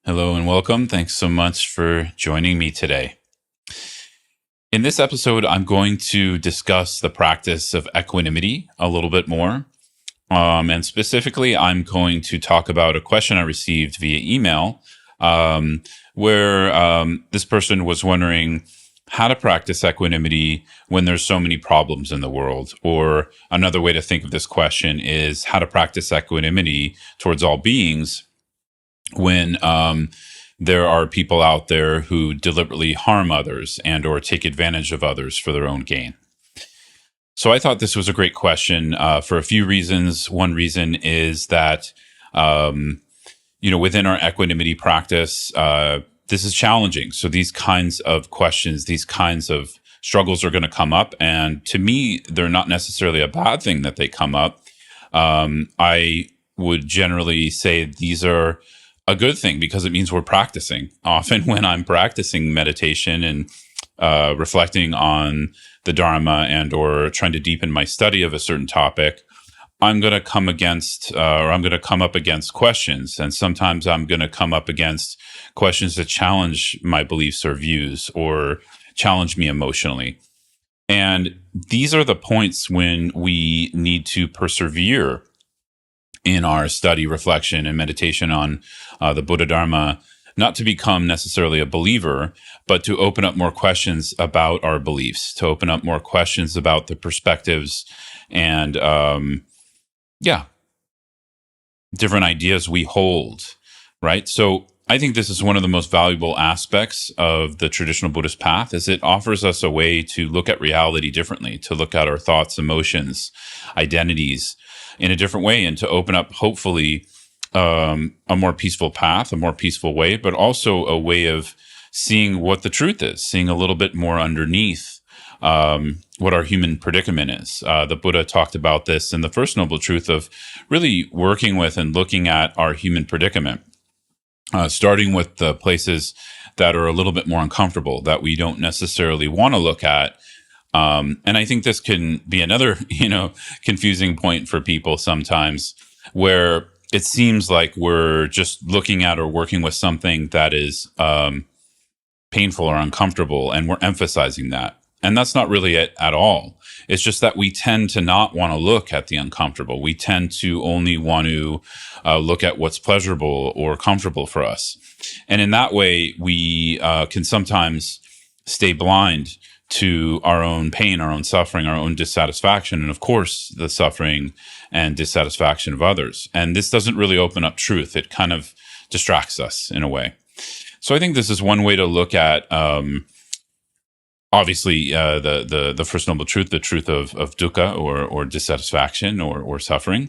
Hello and welcome. Thanks so much for joining me today. In this episode, I'm going to discuss the practice of equanimity a little bit more. And specifically, I'm going to talk about a question I received via email where this person was wondering how to practice equanimity when there's so many problems in the world. Or another way to think of this question is how to practice equanimity towards all beings when there are people out there who deliberately harm others and or take advantage of others for their own gain. So I thought this was a great question for a few reasons. One reason is that, within our equanimity practice, this is challenging. So these kinds of questions, these kinds of struggles are going to come up. And to me, they're not necessarily a bad thing that they come up. I would generally say these are a good thing because it means we're practicing. Often when I'm practicing meditation and reflecting on the Dharma and or trying to deepen my study of a certain topic, I'm going to come up against questions. And sometimes I'm going to come up against questions that challenge my beliefs or views or challenge me emotionally. And these are the points when we need to persevere in our study, reflection, and meditation on the Buddha Dharma, not to become necessarily a believer, but to open up more questions about our beliefs, to open up more questions about the perspectives and, different ideas we hold, right? So I think this is one of the most valuable aspects of the traditional Buddhist path is it offers us a way to look at reality differently, to look at our thoughts, emotions, identities in a different way, and to open up, hopefully, a more peaceful path, a more peaceful way, but also a way of seeing what the truth is, seeing a little bit more underneath what our human predicament is. The Buddha talked about this in the First Noble Truth of really working with and looking at our human predicament, starting with the places that are a little bit more uncomfortable, that we don't necessarily want to look at. And I think this can be another, confusing point for people sometimes where it seems like we're just looking at or working with something that is painful or uncomfortable, and we're emphasizing that. And that's not really it at all. It's just that we tend to not want to look at the uncomfortable. We tend to only want to look at what's pleasurable or comfortable for us. And in that way, we can sometimes stay blind to our own pain, our own suffering, our own dissatisfaction, and of course, the suffering and dissatisfaction of others. And this doesn't really open up truth. It kind of distracts us in a way. So I think this is one way to look at, obviously, the First Noble Truth, the truth of dukkha or dissatisfaction or suffering.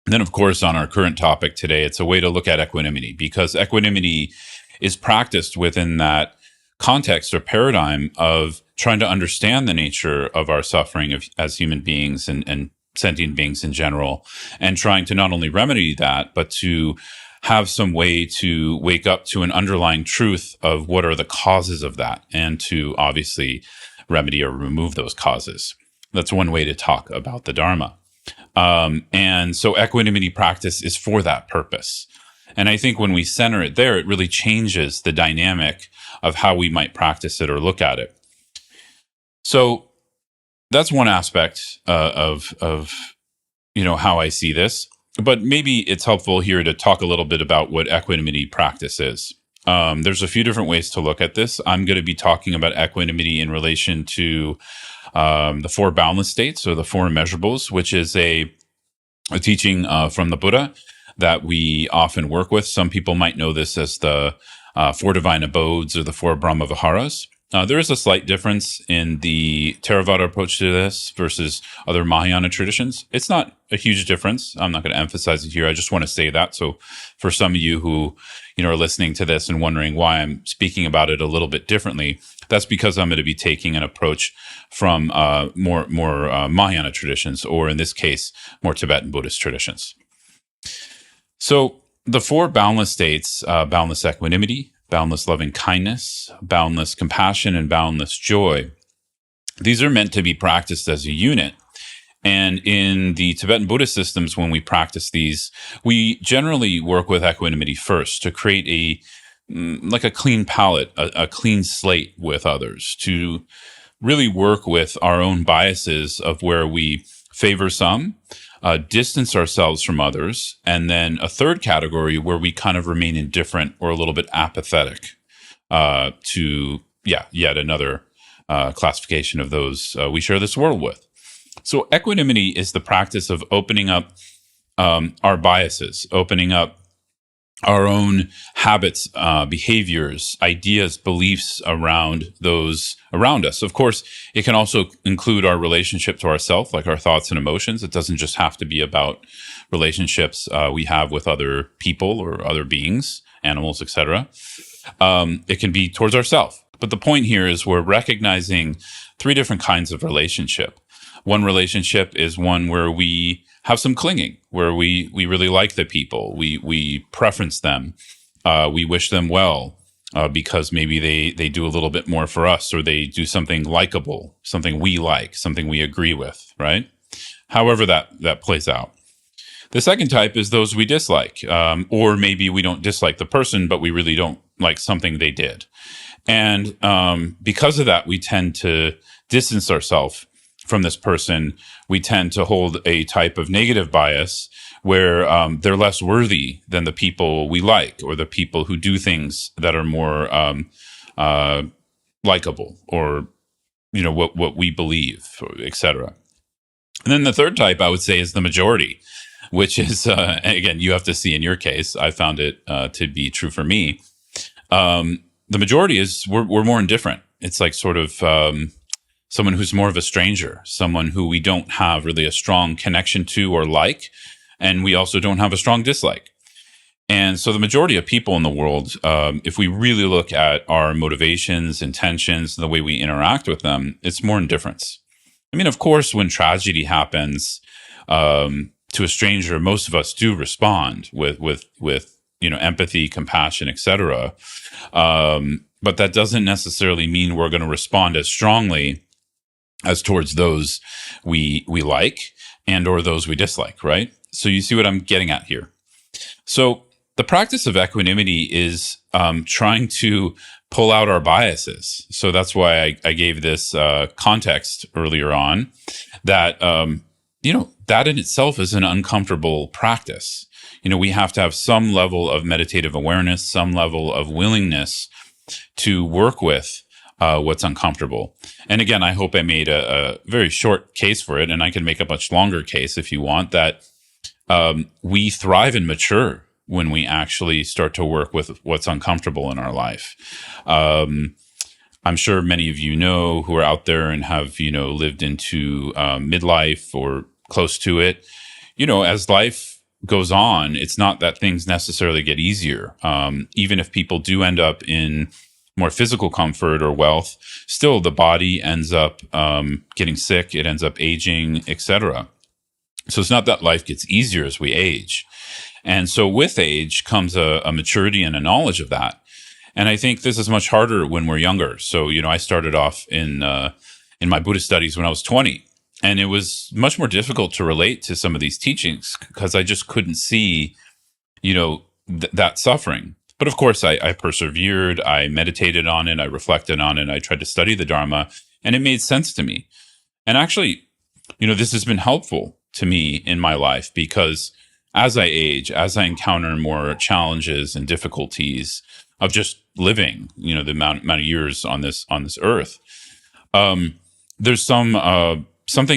And then, of course, on our current topic today, it's a way to look at equanimity, because equanimity is practiced within that context or paradigm of trying to understand the nature of our suffering as human beings and sentient beings in general, and trying to not only remedy that, but to have some way to wake up to an underlying truth of what are the causes of that, and to obviously remedy or remove those causes. That's one way to talk about the Dharma. And so equanimity practice is for that purpose. And I think when we center it there, it really changes the dynamic of how we might practice it or look at it. So that's one aspect of how I see this. But maybe it's helpful here to talk a little bit about what equanimity practice is. There's a few different ways to look at this. I'm going to be talking about equanimity in relation to the four boundless states, or the four immeasurables, which is a teaching from the Buddha that we often work with. Some people might know this as the four divine abodes or the four Brahma Viharas. There is a slight difference in the Theravada approach to this versus other Mahayana traditions. It's not a huge difference. I'm not going to emphasize it here. I just want to say that. So for some of you who, are listening to this and wondering why I'm speaking about it a little bit differently, that's because I'm going to be taking an approach from more Mahayana traditions, or in this case, more Tibetan Buddhist traditions. So the four boundless states, boundless equanimity, boundless loving kindness, boundless compassion, and boundless joy, these are meant to be practiced as a unit. And in the Tibetan Buddhist systems, when we practice these, we generally work with equanimity first to create like a clean palette, a clean slate with others, to really work with our own biases of where we favor some, distance ourselves from others, and then a third category where we kind of remain indifferent or a little bit apathetic to yet another classification of those we share this world with. So equanimity is the practice of opening up our biases, opening up our own habits, behaviors, ideas, beliefs around those around us. Of course, it can also include our relationship to ourselves, like our thoughts and emotions. It doesn't just have to be about relationships we have with other people or other beings, animals, etc. It can be towards ourselves. But the point here is we're recognizing three different kinds of relationship. One relationship is one where we have some clinging, where we really like the people, we preference them, we wish them well because maybe they do a little bit more for us, or they do something likable, something we like, something we agree with, right? However that plays out. The second type is those we dislike, or maybe we don't dislike the person, but we really don't like something they did. And because of that, we tend to distance ourselves from this person. We tend to hold a type of negative bias where they're less worthy than the people we like, or the people who do things that are more likable, or what we believe, etc. And then the third type, I would say, is the majority, which is again, you have to see in your case. I found it to be true for me. The majority is we're more indifferent. It's like sort of someone who's more of a stranger, someone who we don't have really a strong connection to or like, and we also don't have a strong dislike. And so the majority of people in the world, if we really look at our motivations, intentions, the way we interact with them, it's more indifference. I mean, of course, when tragedy happens to a stranger, most of us do respond with empathy, compassion, etc. But that doesn't necessarily mean we're going to respond as strongly as towards those we like and or those we dislike, right? So you see what I'm getting at here. So the practice of equanimity is trying to pull out our biases. So that's why I gave this context earlier on, that that in itself is an uncomfortable practice. We have to have some level of meditative awareness, some level of willingness to work with what's uncomfortable. And again, I hope I made a very short case for it, and I can make a much longer case if you want, that we thrive and mature when we actually start to work with what's uncomfortable in our life. I'm sure many of you know, who are out there and have, lived into midlife or close to it, as life goes on, it's not that things necessarily get easier. Even if people do end up in more physical comfort or wealth, still the body ends up getting sick, it ends up aging, etc. So it's not that life gets easier as we age. And so with age comes a maturity and a knowledge of that. And I think this is much harder when we're younger. So, I started off in my Buddhist studies when I was 20. And it was much more difficult to relate to some of these teachings because I just couldn't see, that suffering. But of course, I persevered, I meditated on it, I reflected on it, I tried to study the Dharma, and it made sense to me. And actually, this has been helpful to me in my life because as I age, as I encounter more challenges and difficulties of just living, the amount of years on this earth, there's something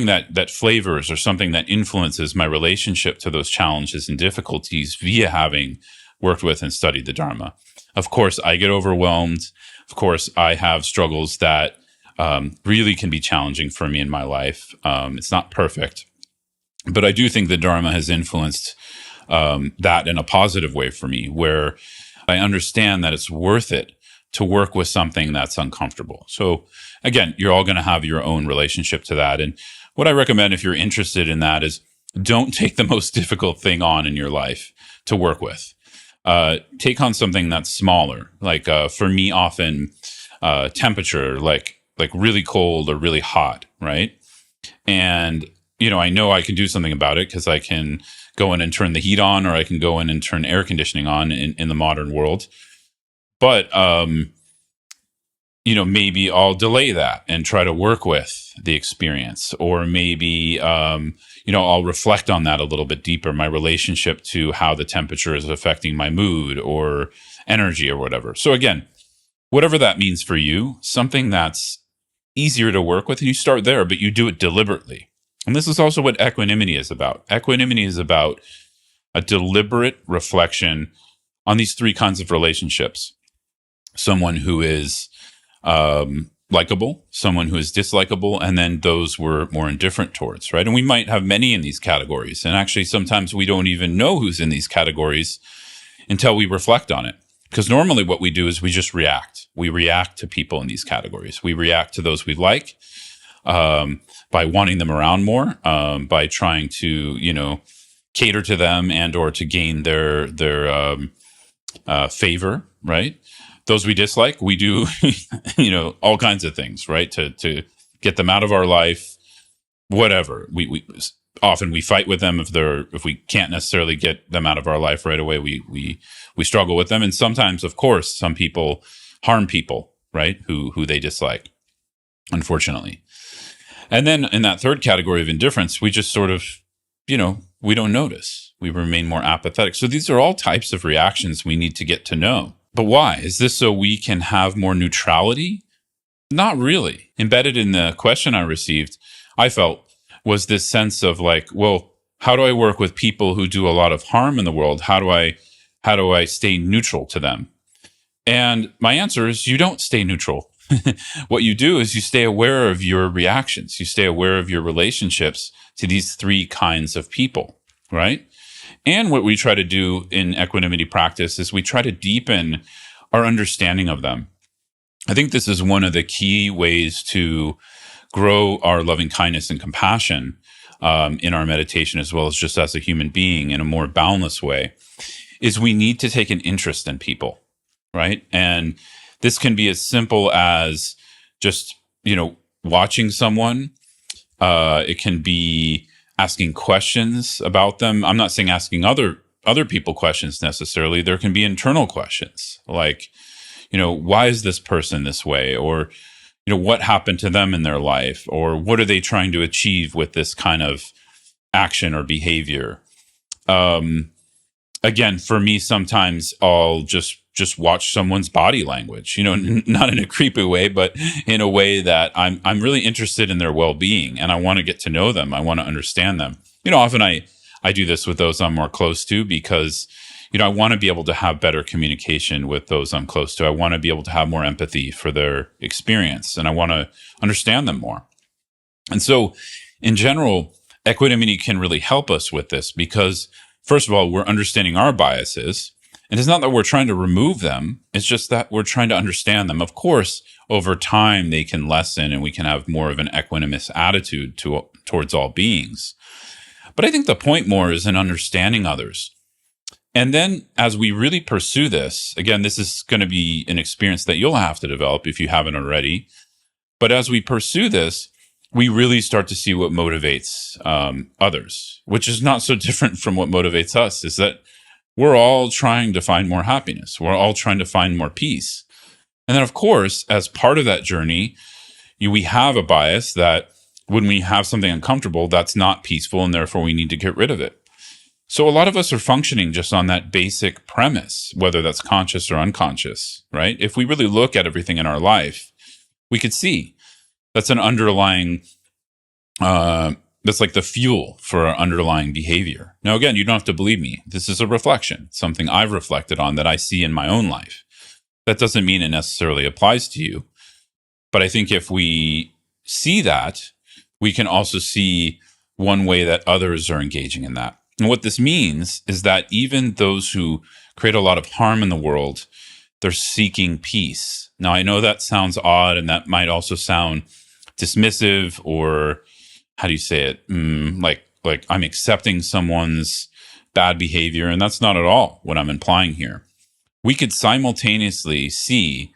that flavors or something that influences my relationship to those challenges and difficulties via having worked with and studied the Dharma. Of course, I get overwhelmed. Of course, I have struggles that really can be challenging for me in my life. It's not perfect, but I do think the Dharma has influenced that in a positive way for me, where I understand that it's worth it to work with something that's uncomfortable. So again, you're all going to have your own relationship to that. And what I recommend if you're interested in that is don't take the most difficult thing on in your life to work with. Take on something that's smaller. Like for me, often temperature, like really cold or really hot, right? And I know I can do something about it because I can go in and turn the heat on, or I can go in and turn air conditioning on in the modern world. But, maybe I'll delay that and try to work with the experience, or maybe, I'll reflect on that a little bit deeper, my relationship to how the temperature is affecting my mood or energy or whatever. So again, whatever that means for you, something that's easier to work with, and you start there, but you do it deliberately. And this is also what equanimity is about. Equanimity is about a deliberate reflection on these three kinds of relationships: someone who is likable, someone who is dislikable, and then those we're more indifferent towards, right? And we might have many in these categories. And actually, sometimes we don't even know who's in these categories until we reflect on it. Because normally what we do is we just react. We react to people in these categories. We react to those we like by wanting them around more, by trying to, cater to them and or to gain their favor, right? Those we dislike, we do, all kinds of things, right? To get them out of our life, whatever. We often we fight with them if we can't necessarily get them out of our life right away. We struggle with them, and sometimes, of course, some people harm people, right? Who they dislike, unfortunately. And then in that third category of indifference, we just sort of, we don't notice. We remain more apathetic. So these are all types of reactions we need to get to know. But why? Is this so we can have more neutrality? Not really. Embedded in the question I received, I felt, was this sense of like, well, how do I work with people who do a lot of harm in the world? How do I stay neutral to them? And my answer is you don't stay neutral. What you do is you stay aware of your reactions. You stay aware of your relationships to these three kinds of people, right? And what we try to do in equanimity practice is we try to deepen our understanding of them. I think this is one of the key ways to grow our loving kindness and compassion in our meditation, as well as just as a human being in a more boundless way, is we need to take an interest in people, right? And this can be as simple as just, watching someone. It can be asking questions about them. I'm not saying asking other people questions necessarily. There can be internal questions like, why is this person this way? Or, what happened to them in their life? Or what are they trying to achieve with this kind of action or behavior? Again, for me, sometimes I'll just watch someone's body language, not in a creepy way, but in a way that I'm really interested in their well-being, and I want to get to know them. I want to understand them. Often I do this with those I'm more close to because, I want to be able to have better communication with those I'm close to. I want to be able to have more empathy for their experience, and I want to understand them more. And so in general, equanimity can really help us with this because, first of all, we're understanding our biases. And it's not that we're trying to remove them. It's just that we're trying to understand them. Of course, over time, they can lessen and we can have more of an equanimous attitude towards all beings. But I think the point more is in understanding others. And then as we really pursue this, again, this is going to be an experience that you'll have to develop if you haven't already. But as we pursue this, we really start to see what motivates others, which is not so different from what motivates us, is that we're all trying to find more happiness. We're all trying to find more peace. And then, of course, as part of that journey, we have a bias that when we have something uncomfortable, that's not peaceful, and therefore we need to get rid of it. So a lot of us are functioning just on that basic premise, whether that's conscious or unconscious, right? If we really look at everything in our life, we could see that's an underlying that's like the fuel for our underlying behavior. Now, again, you don't have to believe me. This is a reflection, something I've reflected on that I see in my own life. That doesn't mean it necessarily applies to you. But I think if we see that, we can also see one way that others are engaging in that. And what this means is that even those who create a lot of harm in the world, they're seeking peace. Now, I know that sounds odd, and that might also sound dismissive, or how do you say it? Like I'm accepting someone's bad behavior, and that's not at all what I'm implying here. We could simultaneously see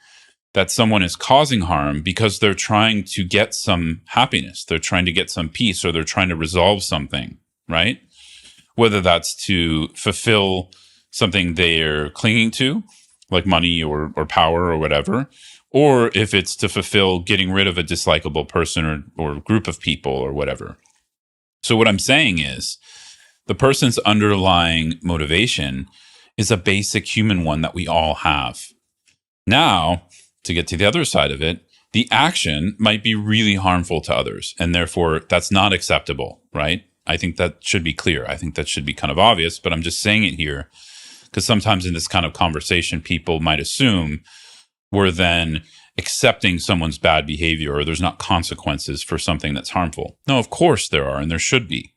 that someone is causing harm because they're trying to get some happiness, they're trying to get some peace, or they're trying to resolve something, right? Whether that's to fulfill something they're clinging to, like money or power or whatever, or if it's to fulfill getting rid of a dislikable person or group of people or whatever. So what I'm saying is the person's underlying motivation is a basic human one that we all have. Now, to get to the other side of it, the action might be really harmful to others, and therefore that's not acceptable, right? I think that should be clear. I think that should be kind of obvious, but I'm just saying it here because sometimes in this kind of conversation, people might assume we're then accepting someone's bad behavior or there's not consequences for something that's harmful. No, of course there are, and there should be,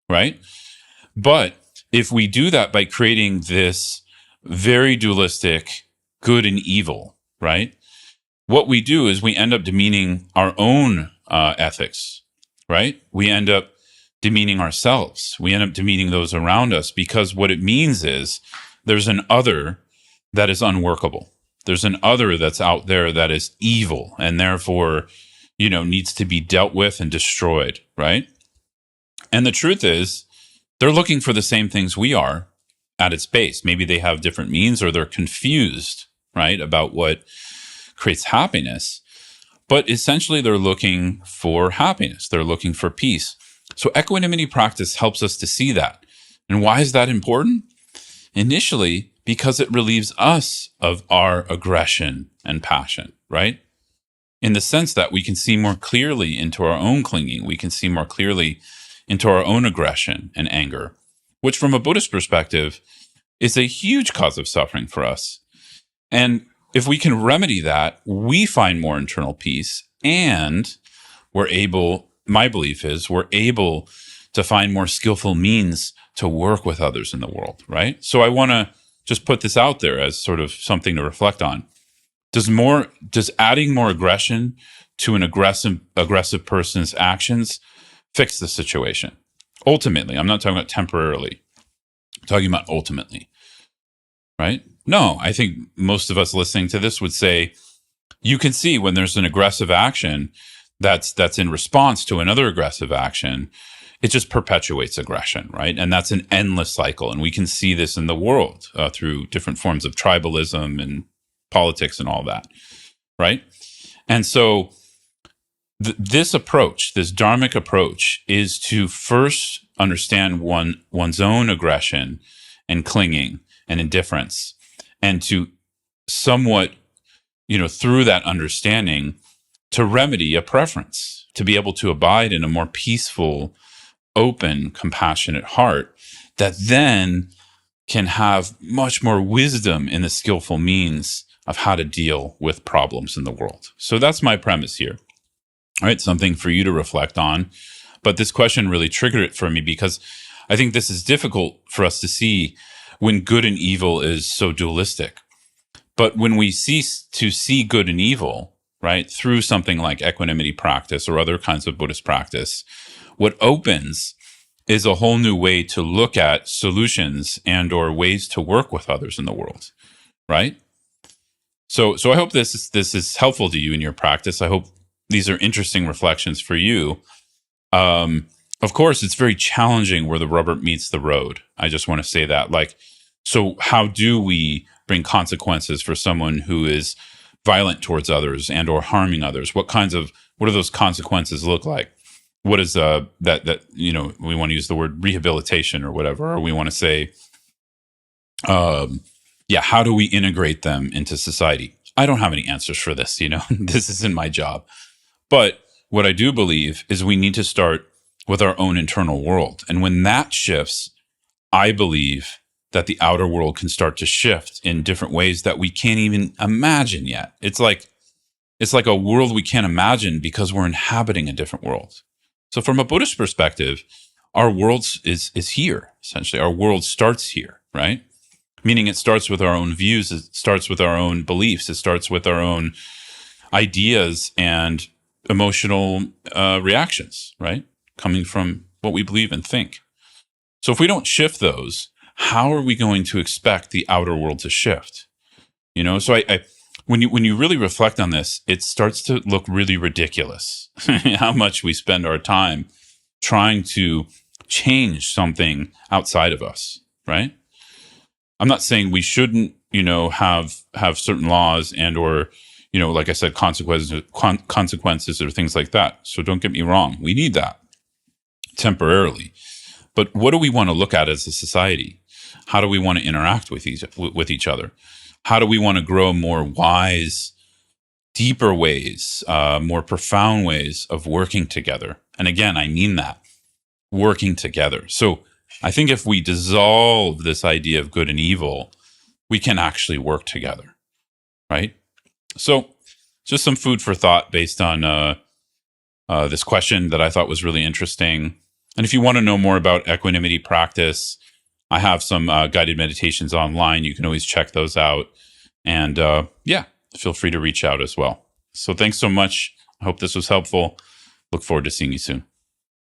right? But if we do that by creating this very dualistic good and evil, right? What we do is we end up demeaning our own ethics, right? We end up demeaning ourselves. We end up demeaning those around us because what it means is there's an other that is unworkable. There's an other that's out there that is evil and therefore, needs to be dealt with and destroyed, right? And the truth is they're looking for the same things we are at its base. Maybe they have different means or they're confused, right, about what creates happiness. But essentially, they're looking for happiness. They're looking for peace. So equanimity practice helps us to see that. And why is that important? Initially, because it relieves us of our aggression and passion, right? In the sense that we can see more clearly into our own clinging. We can see more clearly into our own aggression and anger, which from a Buddhist perspective is a huge cause of suffering for us. And if we can remedy that, we find more internal peace and my belief is we're able to find more skillful means to work with others in the world, right? So I want to just put this out there as sort of something to reflect on. Does adding more aggression to an aggressive person's actions fix the situation? Ultimately, I'm not talking about temporarily. I'm talking about ultimately, right? No, I think most of us listening to this would say you can see when there's an aggressive action that's in response to another aggressive action, it just perpetuates aggression, right? And that's an endless cycle. And we can see this in the world through different forms of tribalism and politics and all that, right? And so this approach, this dharmic approach, is to first understand one's own aggression and clinging and indifference, and to somewhat, through that understanding, to remedy a preference, to be able to abide in a more peaceful, open, compassionate heart that then can have much more wisdom in the skillful means of how to deal with problems in the world. So that's my premise here. All right, something for you to reflect on. But this question really triggered it for me because I think this is difficult for us to see when good and evil is so dualistic. But when we cease to see good and evil, right, through something like equanimity practice or other kinds of Buddhist practice, what opens is a whole new way to look at solutions and or ways to work with others in the world, right? So I hope this is helpful to you in your practice. I hope these are interesting reflections for you. Of course, it's very challenging where the rubber meets the road. I just want to say that. So how do we bring consequences for someone who is violent towards others and or harming others? What do those consequences look like? What is that we want to use the word rehabilitation or whatever, or we want to say, how do we integrate them into society? I don't have any answers for this, this isn't my job. But what I do believe is we need to start with our own internal world. And when that shifts, I believe that the outer world can start to shift in different ways that we can't even imagine yet. It's like a world we can't imagine because we're inhabiting a different world. So from a Buddhist perspective, our world is here, essentially. Our world starts here, right? Meaning it starts with our own views, it starts with our own beliefs, it starts with our own ideas and emotional reactions, right? Coming from what we believe and think. So if we don't shift those, how are we going to expect the outer world to shift? So when you really reflect on this, it starts to look really ridiculous how much we spend our time trying to change something outside of us, right? I'm not saying we shouldn't, have certain laws and or, like I said, consequences or things like that. So don't get me wrong. We need that temporarily. But what do we want to look at as a society? How do we want to interact with each other? How do we want to grow more wise, deeper ways, more profound ways of working together? And again, I mean that, working together. So I think if we dissolve this idea of good and evil, we can actually work together, right? So just some food for thought based on this question that I thought was really interesting. And if you want to know more about equanimity practice, I have some guided meditations online. You can always check those out. And feel free to reach out as well. So thanks so much. I hope this was helpful. Look forward to seeing you soon.